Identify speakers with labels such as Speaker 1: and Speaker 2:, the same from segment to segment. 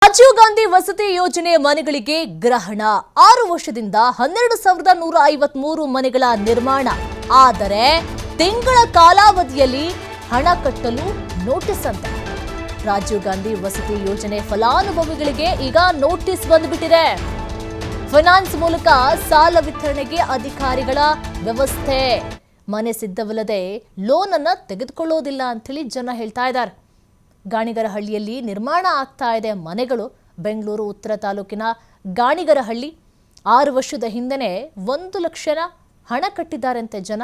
Speaker 1: ರಾಜೀವ್ ಗಾಂಧಿ ವಸತಿ ಯೋಜನೆ ಮನೆಗಳಿಗೆ ಗ್ರಹಣ 6 ವರ್ಷದಿಂದ 12,153 ಮನೆಗಳ ನಿರ್ಮಾಣ. ಆದರೆ ತಿಂಗಳ ಕಾಲಾವಧಿಯಲ್ಲಿ ಹಣ ಕಟ್ಟಲು ನೋಟಿಸ್ ಅಂತ. ರಾಜೀವ್ ಗಾಂಧಿ ವಸತಿ ಯೋಜನೆ ಫಲಾನುಭವಿಗಳಿಗೆ ಈಗ ನೋಟಿಸ್ ಬಂದುಬಿಟ್ಟಿದೆ. ಫೈನಾನ್ಸ್ ಮೂಲಕ ಸಾಲ ವಿತರಣೆಗೆ ಅಧಿಕಾರಿಗಳ ವ್ಯವಸ್ಥೆ. ಮನೆ ಸಿದ್ಧವಿಲ್ಲದೆ ಲೋನ್ ಅನ್ನು ತೆಗೆದುಕೊಳ್ಳೋದಿಲ್ಲ ಅಂತೇಳಿ ಜನ ಹೇಳ್ತಾ ಇದ್ದಾರೆ. ಗಾಣಿಗರಹಳ್ಳಿಯಲ್ಲಿ ನಿರ್ಮಾಣ ಆಗ್ತಾ ಇದೆ ಮನೆಗಳು. ಬೆಂಗಳೂರು ಉತ್ತರ ತಾಲೂಕಿನ ಗಾಣಿಗರಹಳ್ಳಿ 6 ವರ್ಷದ ಹಿಂದೆನೇ 1 ಲಕ್ಷ ಹಣ ಕಟ್ಟಿದ್ದಾರಂತೆ ಜನ.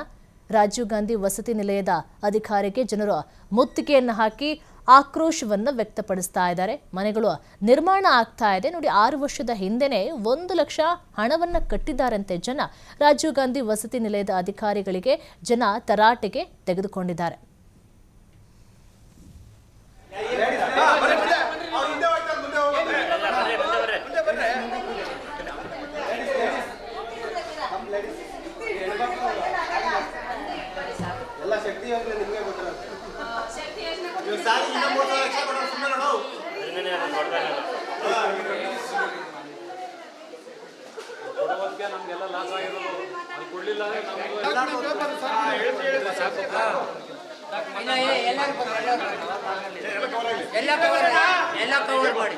Speaker 1: ರಾಜೀವ್ ಗಾಂಧಿ ವಸತಿ ನಿಲಯದ ಅಧಿಕಾರಿಗೆ ಜನರು ಮುತ್ತಿಗೆಯನ್ನು ಹಾಕಿ ಆಕ್ರೋಶವನ್ನು ವ್ಯಕ್ತಪಡಿಸ್ತಾ ಇದ್ದಾರೆ. ಮನೆಗಳು ನಿರ್ಮಾಣ ಆಗ್ತಾ ಇದೆ ನೋಡಿ. 6 ವರ್ಷದ ಹಿಂದೆನೇ 1 ಲಕ್ಷ ಹಣವನ್ನು ಕಟ್ಟಿದ್ದಾರಂತೆ ಜನ. ರಾಜೀವ್ ಗಾಂಧಿ ವಸತಿ ನಿಲಯದ ಅಧಿಕಾರಿಗಳಿಗೆ ಜನ ತರಾಟೆಗೆ ತೆಗೆದುಕೊಂಡಿದ್ದಾರೆ.
Speaker 2: ಎಲ್ಲ ಕವರ್ ಮಾಡಿ